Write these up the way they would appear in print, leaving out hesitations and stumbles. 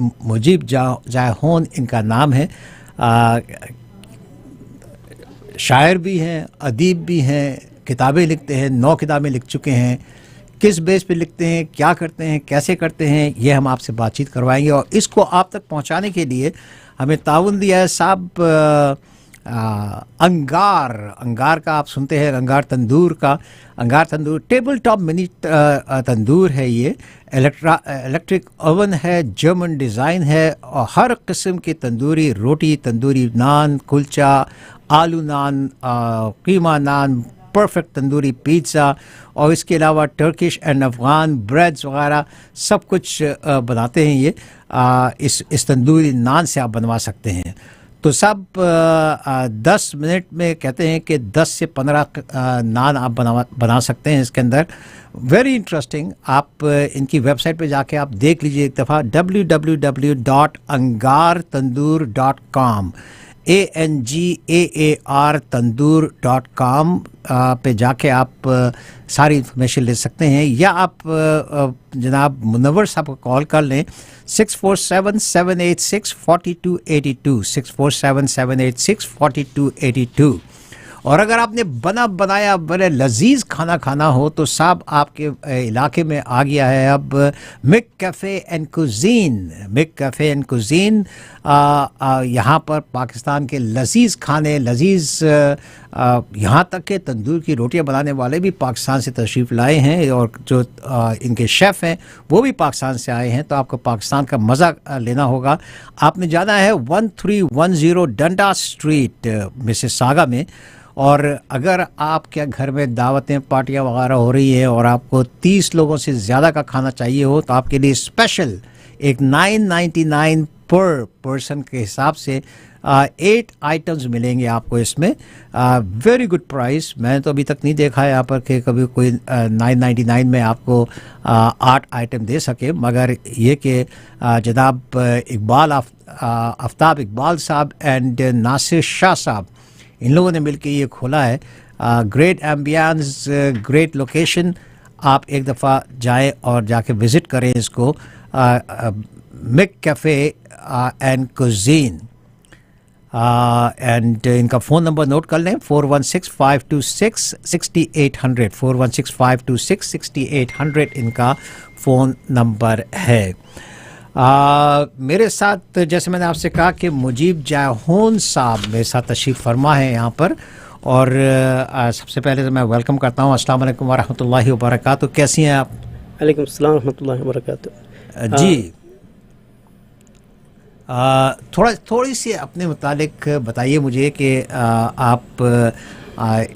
मुजीब जायहून इनका नाम है। शायर भी हैं, अदीब भी हैं, किताबें लिखते हैं, 9 किताबें लिख चुके हैं। किस बेस पे लिखते हैं, क्या करते हैं, कैसे करते हैं, ये हम आपसे बातचीत करवाएंगे। और इसको आप तक पहुंचाने के लिए हमें ताउन दिया है साहब अंगार का। आप सुनते हैं अंगार तंदूर टेबल टॉप मिनी तंदूर है। ये इलेक्ट्रिक ओवन है, जर्मन डिज़ाइन है और हर किस्म की तंदूरी रोटी, तंदूरी नान, कुलचा, आलू नान, कीमा नान, परफेक्ट तंदूरी पिज़्ज़ा और इसके अलावा टर्किश एंड अफ़गान ब्रेड्स वगैरह सब कुछ बनाते हैं। ये इस तंदूरी नान से आप बनवा सकते हैं। तो सब 10 मिनट में कहते हैं कि 10 से 15 नान आप बना सकते हैं इसके अंदर। Very interesting. आप इनकी वेबसाइट पे जाके आप देख लीजिए एक दफ़ा www.angartandoor.com ANGAAR पे जाके आप सारी इन्फॉर्मेशन ले सकते हैं। या आप जनाब मुनव्वर साहब को कॉल कर लें 647-786-4282 647-786-4282। और अगर आपने बना बनाया बड़े लजीज खाना खाना हो तो साहब आपके इलाके में आ गया है अब मिक कैफ़े एंड कुज़ीन। यहाँ पर पाकिस्तान के लजीज खाने, यहाँ तक के तंदूर की रोटियाँ बनाने वाले भी पाकिस्तान से तशरीफ़ लाए हैं और जो इनके शेफ़ हैं वो भी पाकिस्तान से आए हैं। तो आपको पाकिस्तान का मज़ा लेना होगा। आपने जाना है 1310 डंडा स्ट्रीट मिसिसागा में। और अगर आपके घर में दावतें, पार्टियां वगैरह हो रही है और आपको 30 लोगों से ज़्यादा का खाना चाहिए हो तो आपके लिए स्पेशल एक 999 पर पर्सन के हिसाब से 8 आइटम्स मिलेंगे आपको इसमें। Very good price. मैंने तो अभी तक नहीं देखा है यहाँ पर कि कभी कोई 999 में आपको 8 आइटम दे सके। मगर ये कि जनाब आफ्ताब इकबाल साहब एंड नासिर शाह साहब, इन लोगों ने मिलकर ये खोला है। Great ambience, great location. आप एक दफ़ा जाएं और जाके विज़िट करें इसको, Mick cafe and cuisine. And इनका फ़ोन नंबर नोट कर लें 416-526-6800 416-526-6800 इनका फ़ोन नंबर है। मेरे साथ जैसे मैंने आपसे कहा कि मुजीब जायहून साहब मेरे साथ तशरीफ़ फरमा है यहाँ पर। और सबसे पहले तो मैं वेलकम करता हूँ। अस्सलाम वालेकुम वरहमतुल्लाहि वबरकातुहू। कैसी हैं आप? वालेकुम अस्सलाम वरहमतुल्लाहि वबरकातुहू। जी, थोड़ी सी अपने मुतालिक बताइए मुझे कि आप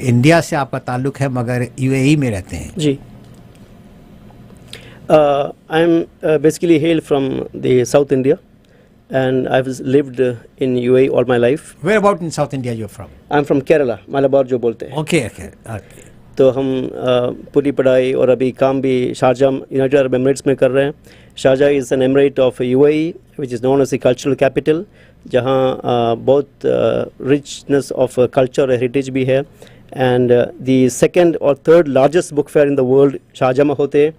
इंडिया से आपका ताल्लुक़ है मगर यूएई में रहते हैं। जी, I'm basically hail from the South India and I've lived in UAE all my life. Where about in South India you're from? I'm from Kerala, Malabar जो बोलते हैं। Okay. तो हम पूरी पढ़ाई और अभी काम भी शारजा यूनाइटेड अरब एमिरेट्स में कर रहे हैं। Sharjah is an emirate of UAE which is known as the cultural capital, जहाँ बहुत richness of culture heritage भी है। And the second or third largest book fair in the world Sharjah में होते हैं।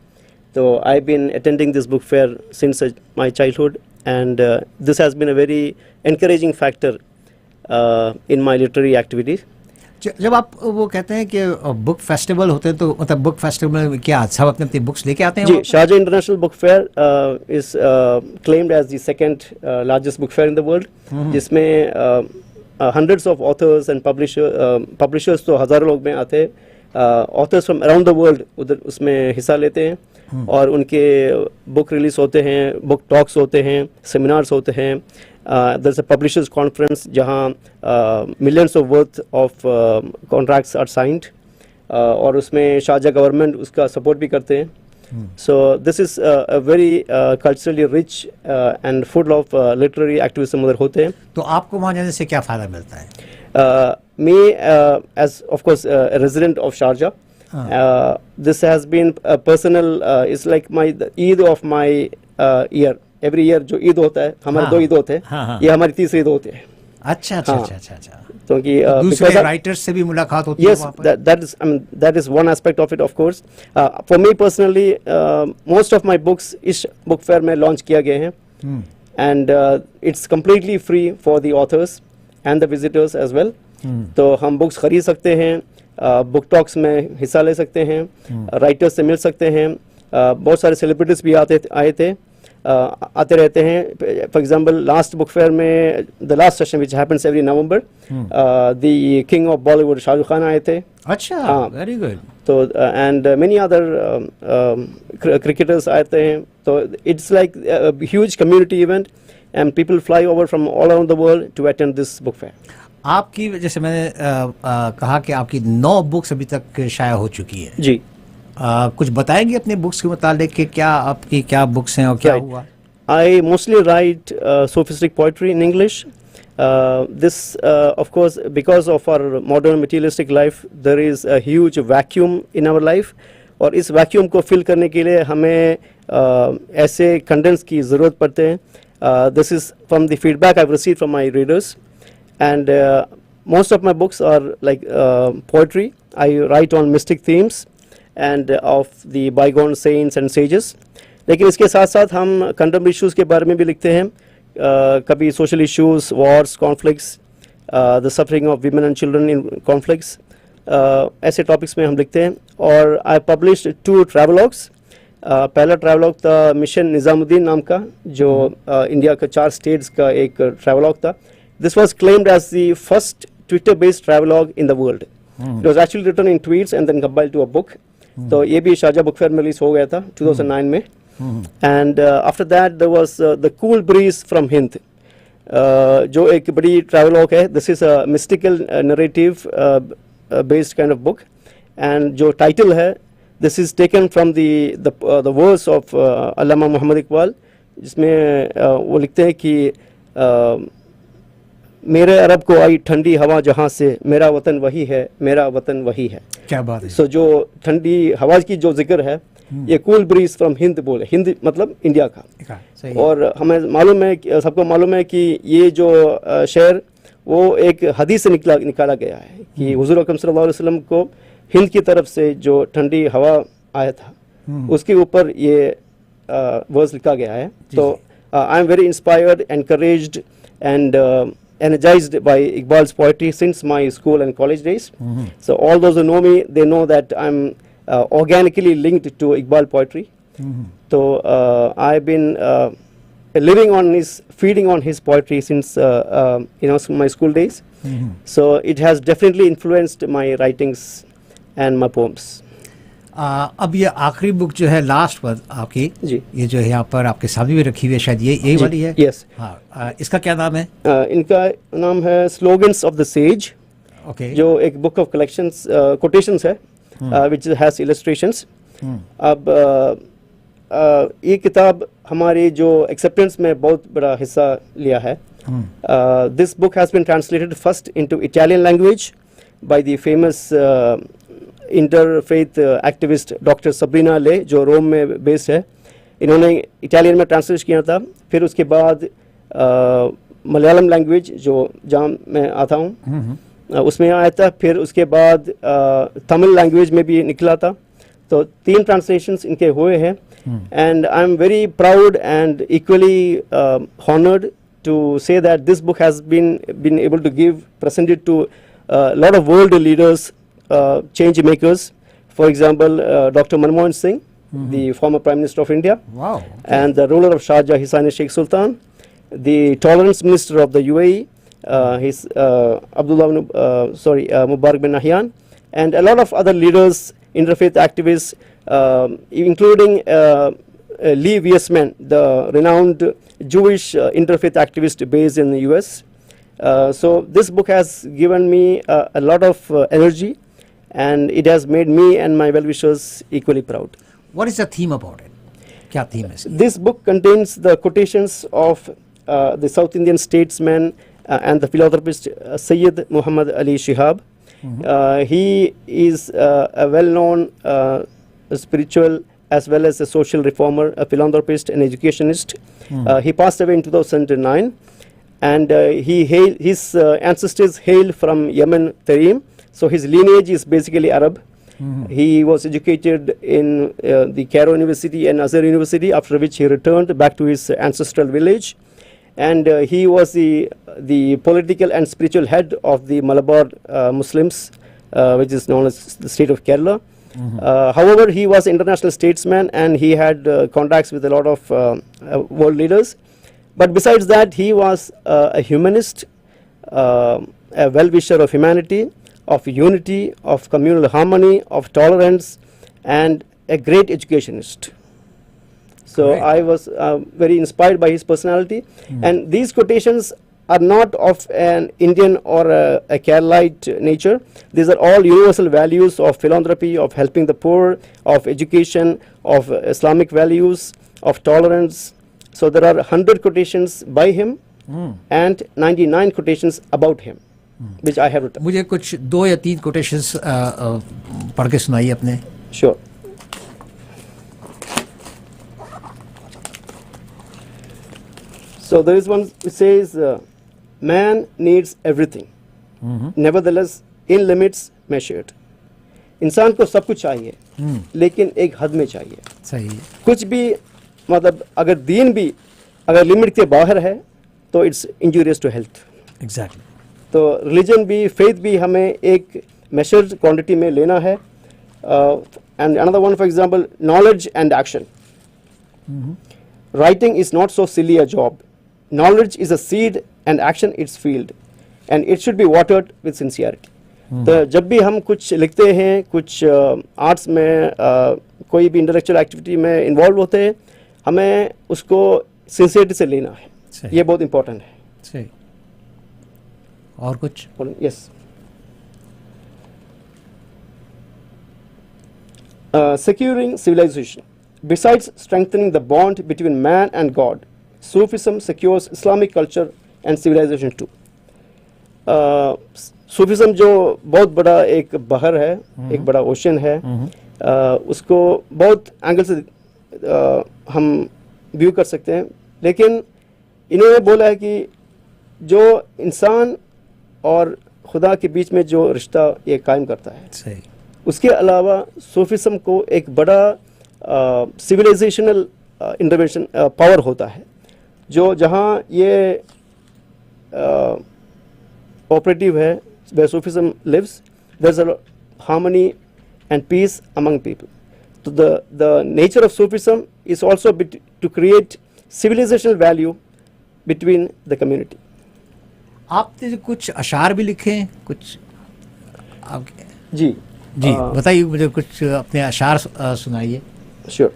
So I've been attending this book fair since my childhood, and this has been a very encouraging factor in my literary activities. जब आप वो कहते हैं कि book festival होते हैं तो मतलब बुक फेस्टिवल में क्या सब अपने अपनी बुक्स लेके आते हैं? जी, Sharjah international book fair is claimed as the second largest book fair in the world, जिसमें hundreds of authors and publishers तो हज़ारों लोग में आते हैं। authors from around the world उधर उसमें हिस्सा लेते हैं और उनके बुक रिलीज होते हैं, बुक टॉक्स होते हैं, सेमिनार्स होते हैं। There is a publishers conference जहां millions of worth of contracts are signed और उसमें शारजा गवर्नमेंट उसका सपोर्ट भी करते हैं। So this is a very culturally rich and full of literary activism उधर होते हैं। तो आपको वहाँ जाने से क्या फ़ायदा मिलता है? Me as of course a resident of Sharjah, this has been a personal it's like the Eid of my year. Every year जो ईद होता है, हमारे 2 ईद होते हैं, ये हमारी तीसरी ईद होती है। अच्छा। क्योंकि दूसरे राइटर्स से भी मुलाकात होती है वहाँ पर? Yes, that is one aspect of it, of course. For me personally, most of my books इस book fair में लॉन्च किया गए हैं। and it's completely free for the authors and the visitors as well. तो हम books खरीद सकते हैं, बुक टॉक्स में हिस्सा ले सकते हैं, राइटर्स से मिल सकते हैं, बहुत सारे सेलिब्रिटीज भी आते रहते हैं. For example last book fair में the last session which happens every November, the king of Bollywood Shahrukh Khan आए थे. अच्छा, वेरी गुड. तो एंड मेनी अदर क्रिकेटर्स आते हैं. तो it's like huge community event and people fly over from all around the world to attend this book fair. आपकी, जैसे मैंने कहा कि आपकी 9 बुक्स अभी तक शाया हो चुकी है जी. कुछ बताएंगे अपने बुक्स के मुतालिक कि क्या आपकी क्या बुक्स हैं और क्या हुआ? I mostly write sophistic poetry in English. This, of course, because of our modern materialistic life, there is a huge vacuum in our life. और इस वैक्यूम को फिल करने के लिए हमें ऐसे कंटेंट्स की ज़रूरत पड़ते हैं. This is from the feedback I've received from my readers, and most of my books are like poetry. I write on mystic themes and of the bygone saints and sages. लेकिन इसके साथ साथ हम contemporary issues के बारे में भी लिखते हैं. कभी social issues, Wars, conflicts, the suffering of women and children in conflicts, ऐसे टॉपिक्स में हम लिखते हैं. और आई पब्लिश्ड 2 ट्रैवलॉग्स. पहला ट्रैवलॉग था मिशन निज़ामुद्दीन नाम का, जो इंडिया का 4 स्टेट्स का एक ट्रैवलॉग था. This was claimed as the first Twitter based travelogue in the world. It was actually written in tweets and then compiled to a book. तो ये भी शारजा बुक फेयर में रिलीज हो गया था 2009 में. And after that there was the Cool Breeze from Hind, जो एक बड़ी travelogue है. This is a mystical narrative based kind of book, and जो title है, this is taken from the verse of Allama Muhammad Iqbal, जिसमें वो लिखते हैं कि मेरे अरब को आई ठंडी हवा जहाँ से, मेरा वतन वही है, मेरा वतन वही है. क्या बात है. So जो ठंडी हवा की जो जिक्र है, ये कूल ब्रीज फ्रॉम हिंद बोले. हिंद मतलब इंडिया का. और हमें मालूम है, सबको मालूम है कि ये जो शेर वो एक हदीस से निकाला गया है कि हुजूर अकरम सल्लल्लाहु अलैहि वसल्लम को हिंद की तरफ से जो ठंडी हवा आया था, उसके ऊपर ये वर्स लिखा गया है. तो आई am very inspired, encouraged and energized by Iqbal's poetry since my school and college days. So all those who know me, they know that I'm organically linked to Iqbal poetry. So I've been living on feeding on his poetry since my school days. So it has definitely influenced my writings and my poems. अब ये आखिरी book जो है, last पर आपकी जी, ये जो है यहाँ पर आपके सामने भी रखी हुई है, शायद यही वाली है. यस. हाँ, इसका क्या नाम है? इनका नाम है slogans of the sage. Okay. जो एक बुक ऑफ कलेक्शंस कोटेशंस है, which has illustrations. अब ये किताब हमारी जो एक्सेप्टेंस में बहुत बड़ा हिस्सा लिया है. This book has been translated first into Italian language by the famous interfaith activist doctor Sabrina ले, जो रोम में बेस्ड है. इन्होंने इटालियन में ट्रांसलेट किया था. फिर उसके बाद मलयालम लैंग्वेज, जो जहाँ मैं आता हूँ, उसमें आया था. फिर उसके बाद तमिल लैंग्वेज में भी निकला था. तो 3 ट्रांसलेशंस इनके हुए हैं. And I am very proud and equally honoured to say that this book has been able to give presented to lot of world leaders, change makers. For example, Dr. Manmohan Singh, the former Prime Minister of India. Wow. And the ruler of Sharjah, His Highness Sheikh Sultan, the Tolerance Minister of the UAE, his Mubarak bin Nahyan, and a lot of other leaders, interfaith activists, including Lee Wiesman, the renowned Jewish interfaith activist based in the US. So this book has given me a lot of energy, and it has made me and my well-wishers equally proud. What is the theme about it? क्या theme है? This book contains the quotations of the South Indian statesman and the philanthropist Sayyid Muhammad Ali Shihab. He is a well-known spiritual as well as a social reformer, a philanthropist and educationist. He passed away in 2009, and his ancestors hail from Yemen, Tarim. So his lineage is basically Arab. He was educated in the Cairo University and Azhar University, after which he returned back to his ancestral village. and he was the political and spiritual head of the Malabar Muslims, which is known as the state of Kerala. However, he was an international statesman and he had contacts with a lot of world leaders. But besides that, he was a humanist, a well-wisher of humanity, of unity, of communal harmony, of tolerance, and a great educationist. So Great. I was very inspired by his personality. And these quotations are not of an Indian or a Keralite nature. These are all universal values of philanthropy, of helping the poor, of education, of Islamic values, of tolerance. So there are 100 quotations by him and 99 quotations about him, which I have written. मुझे कुछ 2 या 3 quotations पढ़ के सुनाइए अपने. Sure. So there is one which says, man needs everything, nevertheless in limits measured. इंसान को सब कुछ चाहिए, लेकिन एक हद में चाहिए. सही है. कुछ भी मतलब अगर दीन भी अगर लिमिट के बाहर है तो it's injurious to health. Exactly. तो रिलीजन भी, फेथ भी हमें एक मेजर्ड क्वांटिटी में लेना है. And another one for example, knowledge and action. Writing is not so silly a job. Knowledge is a seed and action its field, and it should be watered with sincerity. तो जब भी हम कुछ लिखते हैं, कुछ आर्ट्स में कोई भी इंटेलेक्चुअल एक्टिविटी में इन्वॉल्व होते हैं, हमें उसको सिंसियरिटी से लेना है. सही. ये बहुत इंपॉर्टेंट है. सही. और कुछ? Yes. Securing civilization. Besides strengthening the bond between man and God, Sufism secures Islamic culture and civilization too. Sufism जो बहुत बड़ा एक बहर है, एक बड़ा ओशन है, उसको बहुत एंगल से हम व्यू कर सकते हैं. लेकिन इन्होंने बोला है कि जो इंसान और खुदा के बीच में जो रिश्ता ये कायम करता है, सही. उसके अलावा सूफिज्म को एक बड़ा सिविलाइजेशनल इंटरवेंशन पावर होता है, जो जहाँ ये ऑपरेटिव है, where Sufism lives, there's a harmony and peace among people. So the nature of Sufism is also to create civilizational value between the community. आपने कुछ अशार भी लिखे हैं, कुछ आपके? जी जी बताइए, मुझे कुछ अपने अशार सुनाइए. Sure.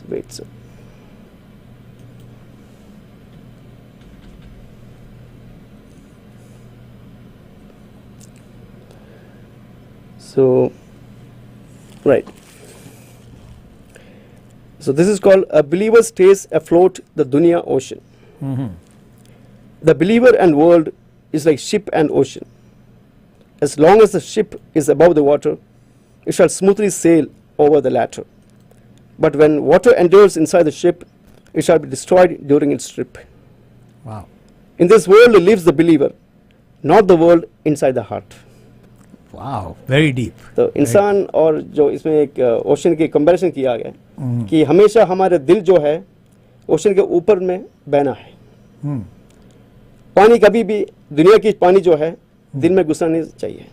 Wait, so. So, right. So this is called a believer stays afloat the dunya ocean. The believer and world is like ship and ocean. As long as the ship is above the water, it shall smoothly sail over the latter. But when water endures inside the ship, it shall be destroyed during its trip. Wow. In this world lives the believer, not the world inside the heart. Wow, very deep. तो इंसान और जो इसमें एक ocean की comparison किया गया कि हमेशा हमारे दिल जो है ओशन के ऊपर में बहना है. पानी कभी भी, दुनिया की पानी जो है दिल में घुसना नहीं चाहिए.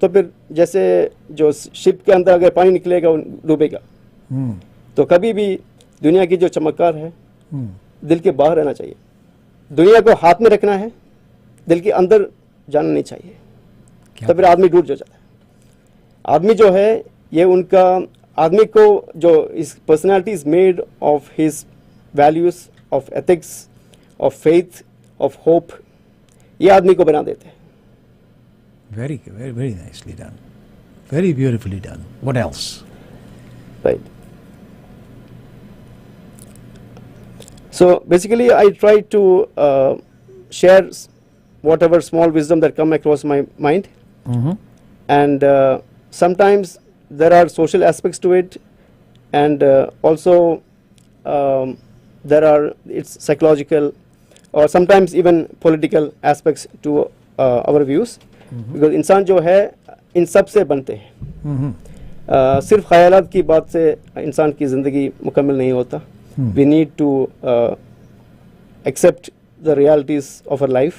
तो फिर जैसे जो शिप के अंदर अगर पानी निकलेगा वो डूबेगा. तो कभी भी दुनिया की जो चमत्कार है दिल के बाहर रहना चाहिए. दुनिया को हाथ में रखना है, दिल के अंदर जाना नहीं चाहिए. तो फिर आदमी डूब जाता है. आदमी जो है ये उनका, आदमी को जो इस personality is made of his values, of ethics, of faith, of hope, ये आदमी को बना देते हैं. Very, very, very nicely done. Very beautifully done. What else? Right. So basically, I try to share whatever small wisdom that come across my mind, and sometimes there are social aspects to it, and also there are it's psychological or sometimes even political aspects to our views. Because इंसान जो है इन सब से बनते हैं. सिर्फ ख्यालात की बात से इंसान की ज़िंदगी मुकम्मल नहीं होता. We need to accept the realities of our life.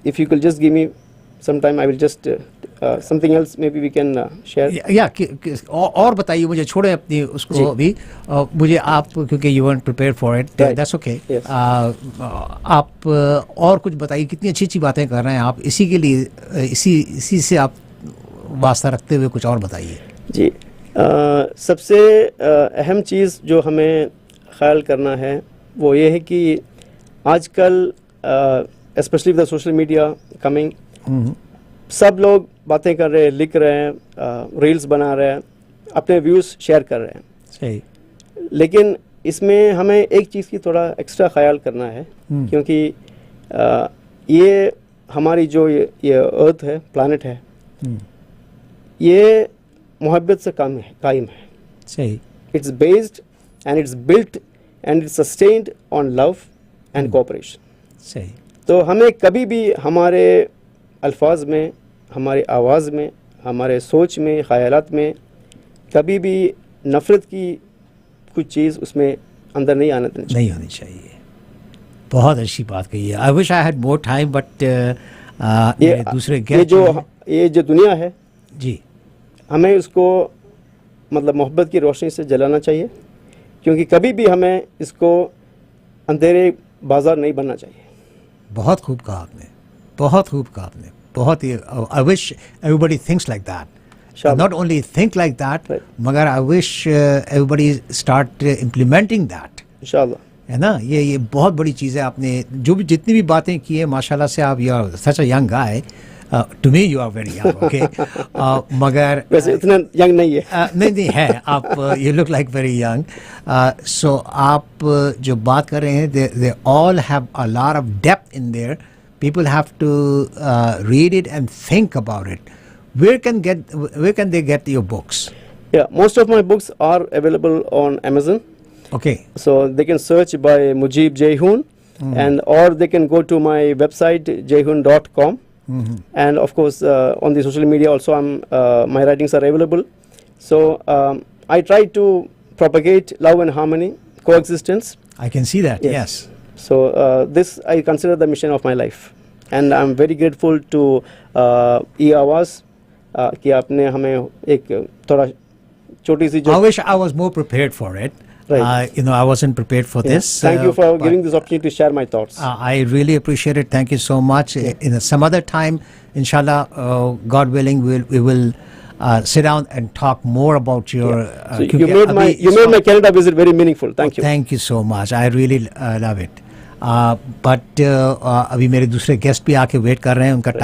If you could just give me some time, I will just something else maybe we can share. और बताइए मुझे, छोड़े अपनी उसको भी. मुझे आप, क्योंकि you weren't prepared for it, that's okay. Yes. आप और कुछ बताइए, कितनी अच्छी अच्छी बातें कर रहे हैं आप. इसी के लिए इसी से आप वास्ता रखते हुए कुछ और बताइए. जी, सबसे अहम चीज़ जो हमें ख्याल करना है वो ये है कि आजकल specially with the social media coming, सब लोग बातें कर रहे हैं, लिख रहे हैं, रील्स बना रहे हैं, अपने व्यूज़ शेयर कर रहे हैं. सही. लेकिन इसमें हमें एक चीज़ की थोड़ा एक्स्ट्रा ख्याल करना है, क्योंकि ये हमारी जो ये अर्थ है, प्लानट है, ये मोहब्बत से कायम है. सही. It's based and it's built and it's sustained on love and cooperation. सही. तो हमें कभी भी हमारे अल्फाज में, हमारे आवाज़ में, हमारे सोच में, ख़यालात में कभी भी नफ़रत की कुछ चीज़ उसमें अंदर नहीं आने देनी चाहिए. नहीं होनी चाहिए. बहुत अच्छी बात कही है. I wish I had more time, but दूसरे ये जो दुनिया है जी, हमें उसको मतलब मोहब्बत की रोशनी से जलाना चाहिए, क्योंकि कभी भी हमें इसको अंधेरे बाजार नहीं बनना चाहिए. बहुत खूब कहा आपने, बहुत खूब कहा आपने. बहुत ही. I wish everybody thinks like that. Not only think like that, मगर I wish everybody start implementing that. इंशाल्लाह. है ना. ये बहुत बड़ी चीज़ है. आपने जो भी जितनी भी बातें की है, माशाल्लाह से आप, you are such a young guy. To me you are very young. Okay. मगर वैसे इतना यंग नहीं है. नहीं है आप. You look like very young. So आप जो बात कर रहे हैं, they all have a lot of depth in there. People have to read it and think about it. Where can they get your books? Yeah, most of my books are available on Amazon. Okay. So they can search by Mujeeb Jaihoon, and or they can go to my website jaihoon.com. And of course on the social media also my writings are available. So I try to propagate love and harmony, coexistence. I can see that. Yes. So this I consider the mission of my life, and I'm very grateful to EAWAZ कि आपने हमें एक थोड़ा छोटी सी जो. I wish I was more prepared for it. Right. I wasn't prepared for this. Thank you for giving this opportunity to share my thoughts. I really appreciate it. Thank you so much. In some other time, inshallah, God willing, we will sit down and talk more about your. So you made my Canada visit very meaningful. Thank you. Thank you so much. I really love it. But अभी मेरे दूसरे guest भी आके wait कर रहे हैं. उनका